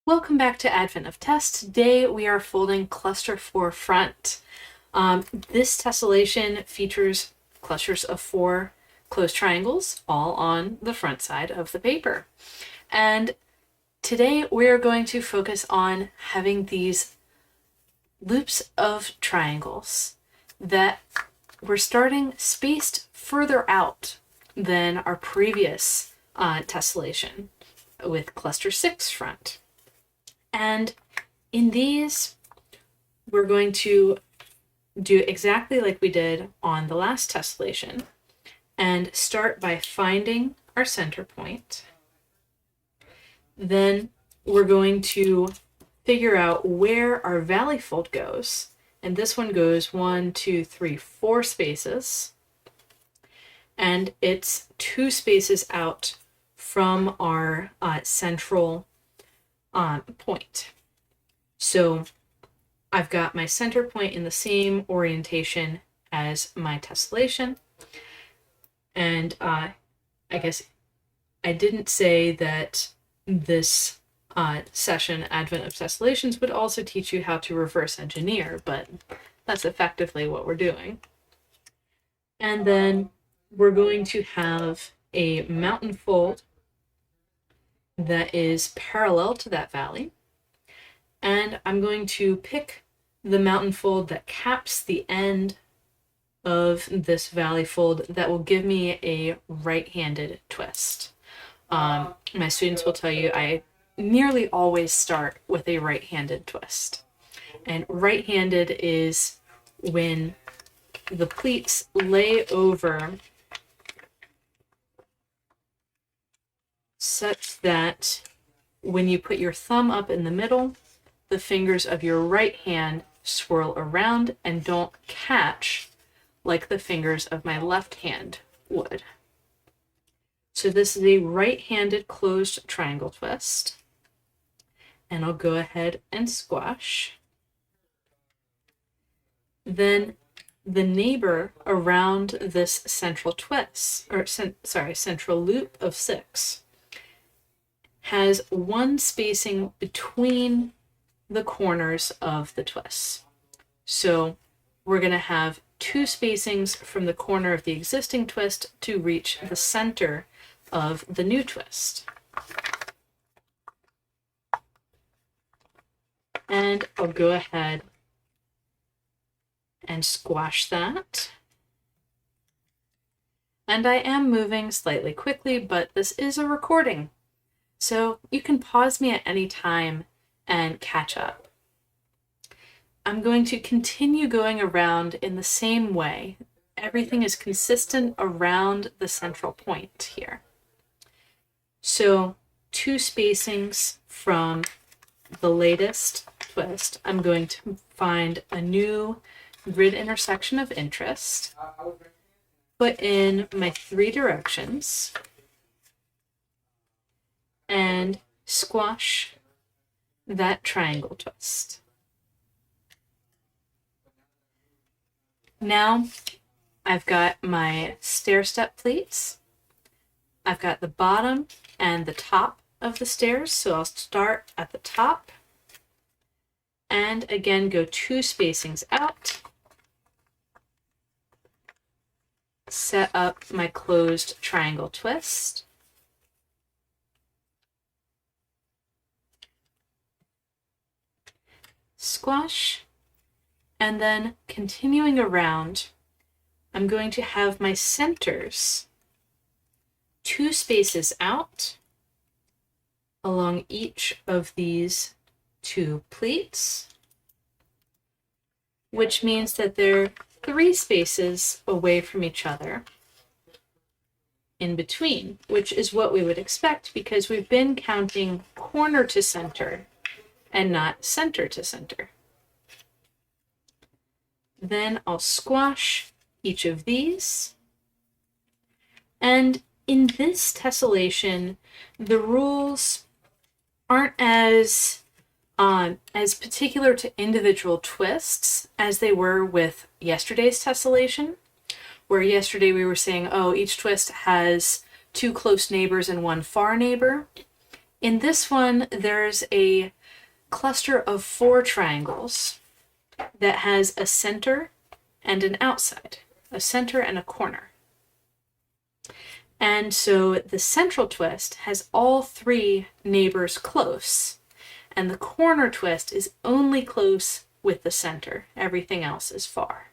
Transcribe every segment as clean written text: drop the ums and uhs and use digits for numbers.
Welcome back to Advent of Tess. Today we are folding cluster 4 front. This tessellation features clusters of 4 closed triangles, all on the front side of the paper. And today we are going to focus on having these loops of triangles that we're starting spaced further out than our previous tessellation with cluster 6 front. And in these, we're going to do exactly like we did on the last tessellation and start by finding our center point. Then we're going to figure out where our valley fold goes. And this one goes 1, 2, 3, 4 spaces. And it's 2 spaces out from our central point. So I've got my center point in the same orientation as my tessellation. And I guess I didn't say that this session, Advent of Tessellations, would also teach you how to reverse engineer, but that's effectively what we're doing. And then we're going to have a mountain fold that is parallel to that valley. And I'm going to pick the mountain fold that caps the end of this valley fold that will give me a right-handed twist. My students will tell you I nearly always start with a right-handed twist. And right-handed is when the pleats lay over such that when you put your thumb up in the middle, the fingers of your right hand swirl around and don't catch like the fingers of my left hand would. So this is a right-handed closed triangle twist. And I'll go ahead and squash. Then the neighbor around this central twist, or central loop of 6, has 1 spacing between the corners of the twists. So we're going to have 2 spacings from the corner of the existing twist to reach the center of the new twist. And I'll go ahead and squash that. And I am moving slightly quickly, but this is a recording, so you can pause me at any time and catch up. I'm going to continue going around in the same way. Everything is consistent around the central point here. So 2 spacings from the latest twist, I'm going to find a new grid intersection of interest, put in my 3 directions, and squash that triangle twist. Now I've got my stair-step pleats. I've got the bottom and the top of the stairs, so I'll start at the top and again go 2 spacings out, set up my closed triangle twist, squash, and then continuing around, I'm going to have my centers 2 spaces out along each of these 2 pleats, which means that they're 3 spaces away from each other in between, which is what we would expect because we've been counting corner to center and not center to center. Then I'll squash each of these. And in this tessellation, the rules aren't as particular to individual twists as they were with yesterday's tessellation, where yesterday we were saying, oh, each twist has 2 close neighbors and 1 far neighbor. In this one, there's a cluster of 4 triangles that has a center and an outside, a center and a corner. And so the central twist has all 3 neighbors close, and the corner twist is only close with the center. Everything else is far.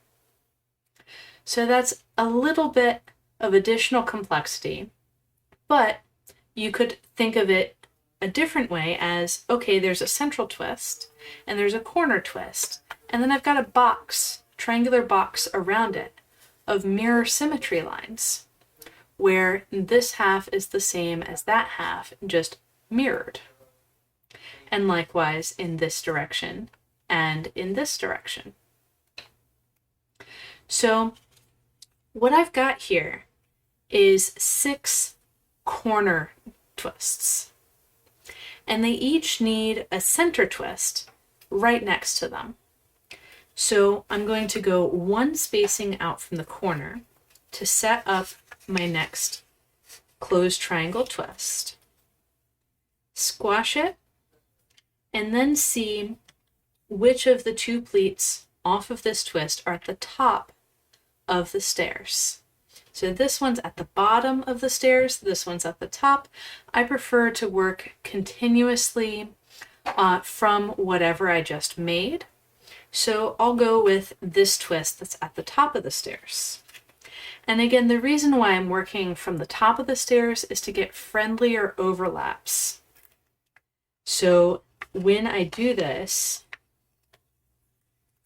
So that's a little bit of additional complexity, but you could think of it a different way as, okay, there's a central twist and there's a corner twist, and then I've got a box, triangular box around it of mirror symmetry lines, where this half is the same as that half, just mirrored. And likewise in this direction and in this direction. So what I've got here is 6 corner twists, and they each need a center twist right next to them. So I'm going to go 1 spacing out from the corner to set up my next closed triangle twist, squash it, and then see which of the 2 pleats off of this twist are at the top of the stairs. So this one's at the bottom of the stairs, this one's at the top. I prefer to work continuously from whatever I just made. So I'll go with this twist that's at the top of the stairs. And again, the reason why I'm working from the top of the stairs is to get friendlier overlaps. So when I do this,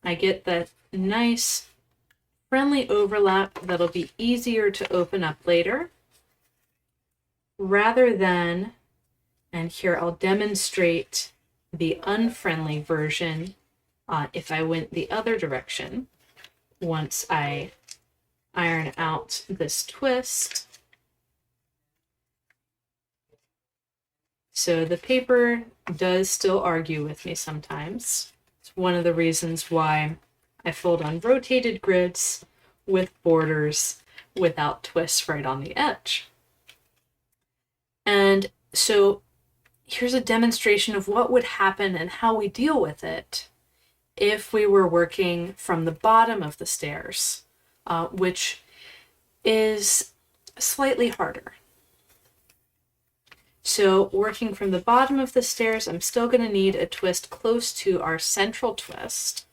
I get that nice friendly overlap that'll be easier to open up later, rather than, and here I'll demonstrate the unfriendly version if I went the other direction. Once I iron out this twist. So the paper does still argue with me sometimes. It's one of the reasons why I fold on rotated grids with borders without twists right on the edge. And so here's a demonstration of what would happen and how we deal with it if we were working from the bottom of the stairs, which is slightly harder. So working from the bottom of the stairs, I'm still going to need a twist close to our central twist.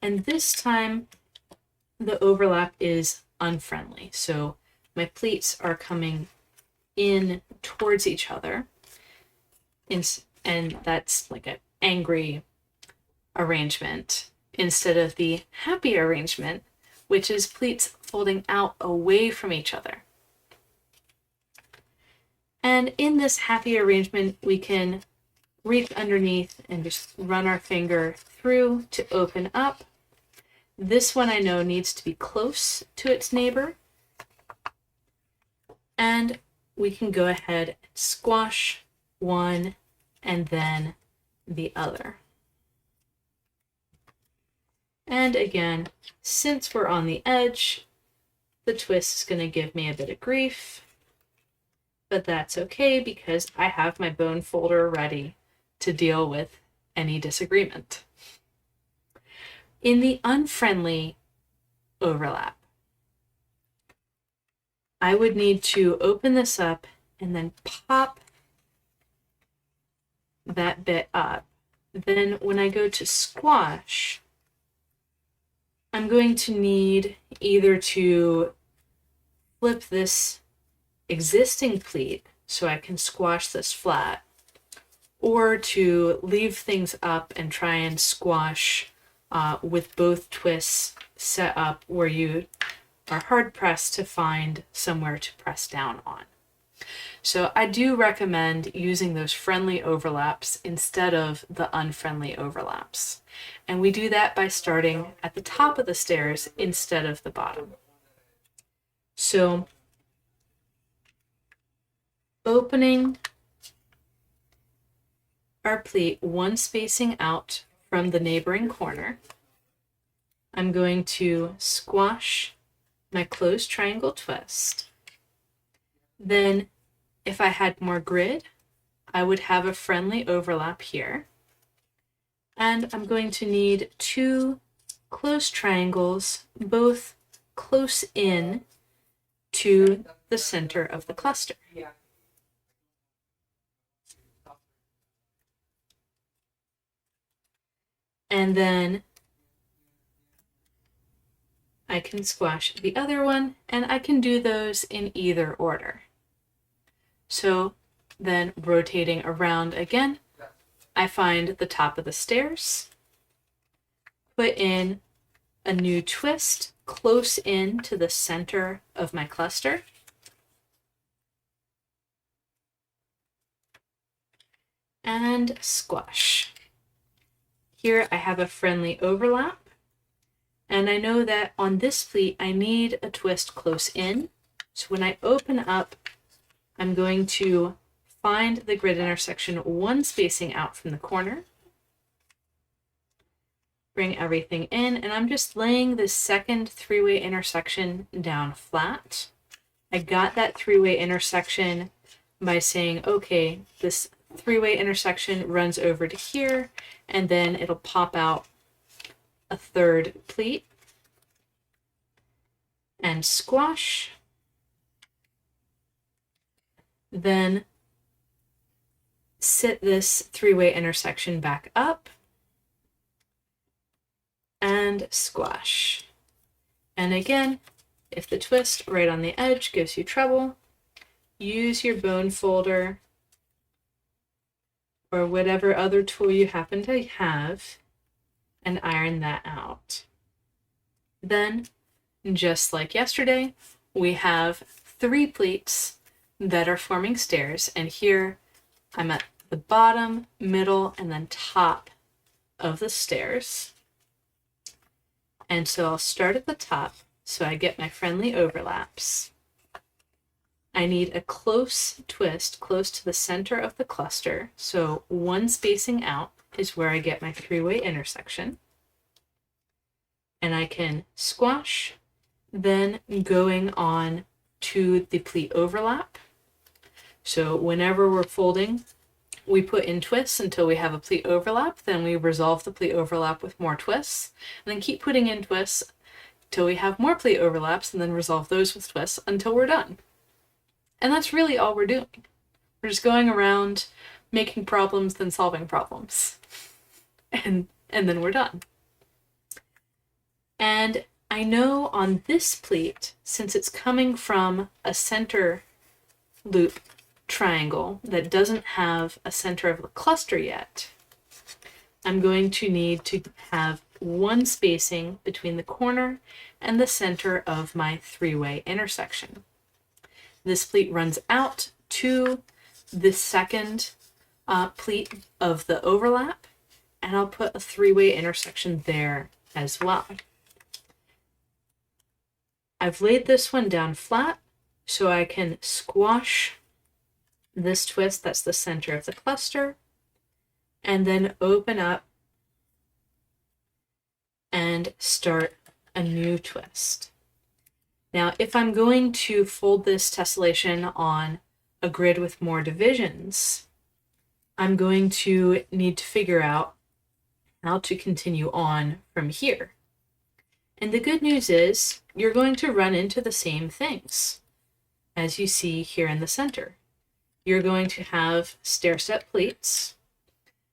And this time, the overlap is unfriendly. So my pleats are coming in towards each other. And that's like an angry arrangement instead of the happy arrangement, which is pleats folding out away from each other. And in this happy arrangement, we can reach underneath and just run our finger through to open up. This one I know needs to be close to its neighbor. And we can go ahead and squash one and then the other. And again, since we're on the edge, the twist is going to give me a bit of grief, but that's okay because I have my bone folder ready to deal with any disagreement. In the unfriendly overlap, I would need to open this up and then pop that bit up. Then when I go to squash, I'm going to need either to flip this existing pleat so I can squash this flat, or to leave things up and try and squash with both twists set up where you are hard pressed to find somewhere to press down on. So I do recommend using those friendly overlaps instead of the unfriendly overlaps. And we do that by starting at the top of the stairs instead of the bottom. So opening our pleat one spacing out from the neighboring corner, I'm going to squash my closed triangle twist. Then if I had more grid, I would have a friendly overlap here. And I'm going to need 2 close triangles, both close in to the center of the cluster. And then I can squash the other one, and I can do those in either order. So then rotating around again, I find the top of the stairs, put in a new twist close in to the center of my cluster, and squash. Here I have a friendly overlap, and I know that on this pleat I need a twist close in. So when I open up, I'm going to find the grid intersection 1 spacing out from the corner, bring everything in, and I'm just laying this second 3-way intersection down flat. I got that 3-way intersection by saying, okay, this 3-way intersection runs over to here, and then it'll pop out a 3rd pleat, and squash. Then sit this 3-way intersection back up, and squash. And again, if the twist right on the edge gives you trouble, use your bone folder or whatever other tool you happen to have and iron that out. Then, just like yesterday, we have 3 pleats that are forming stairs, and here I'm at the bottom, middle, and then top of the stairs. And so I'll start at the top so I get my friendly overlaps. I need a close twist close to the center of the cluster, so 1 spacing out is where I get my 3-way intersection. And I can squash, then going on to the pleat overlap. So whenever we're folding, we put in twists until we have a pleat overlap, then we resolve the pleat overlap with more twists, and then keep putting in twists till we have more pleat overlaps, and then resolve those with twists until we're done. And that's really all we're doing. We're just going around making problems, then solving problems. And then we're done. And I know on this pleat, since it's coming from a center loop triangle that doesn't have a center of the cluster yet, I'm going to need to have 1 spacing between the corner and the center of my 3-way intersection. This pleat runs out to the second pleat of the overlap, and I'll put a 3-way intersection there as well. I've laid this one down flat so I can squash this twist that's the center of the cluster, and then open up and start a new twist. Now, if I'm going to fold this tessellation on a grid with more divisions, I'm going to need to figure out how to continue on from here. And the good news is you're going to run into the same things as you see here in the center. You're going to have stair-step pleats,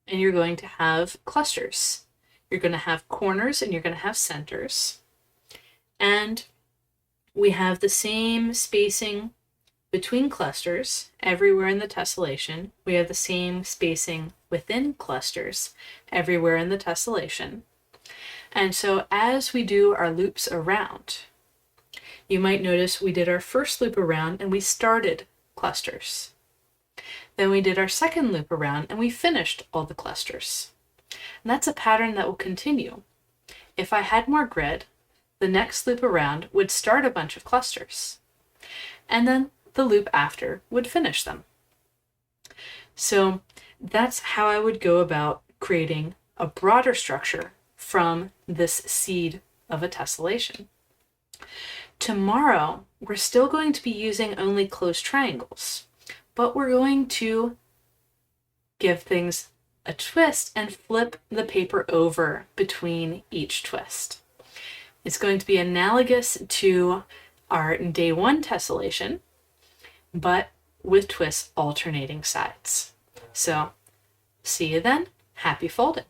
and you're going to have clusters. You're going to have corners and you're going to have centers. And we have the same spacing between clusters everywhere in the tessellation. We have the same spacing within clusters everywhere in the tessellation. And so as we do our loops around, you might notice we did our first loop around and we started clusters. Then we did our second loop around and we finished all the clusters. And that's a pattern that will continue. If I had more grid, the next loop around would start a bunch of clusters, and then the loop after would finish them. So that's how I would go about creating a broader structure from this seed of a tessellation. Tomorrow, we're still going to be using only closed triangles, but we're going to give things a twist and flip the paper over between each twist. It's going to be analogous to our day 1 tessellation, but with twists alternating sides. So see you then. Happy folding.